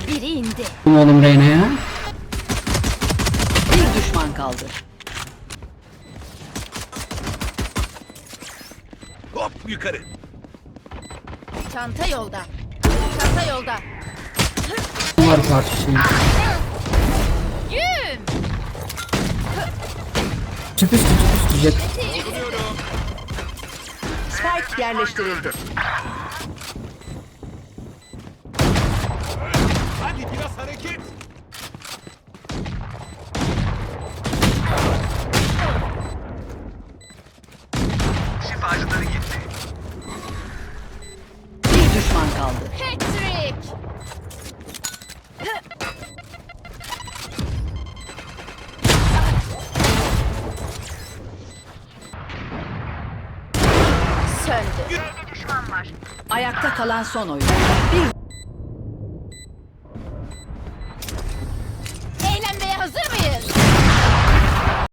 Biri indi. Oğlum Reyna ya. Bir düşman kaldı. Hop yukarı. Çanta yolda. Çanta yolda. Var karşısında. Yüm. Çık üstü jet. Spike yerleştirildi. Hadi biraz hareket. Şifacıları gitti. Bir düşman kaldı. Patrick. Söndü. Ayakta kalan son oyun. Bir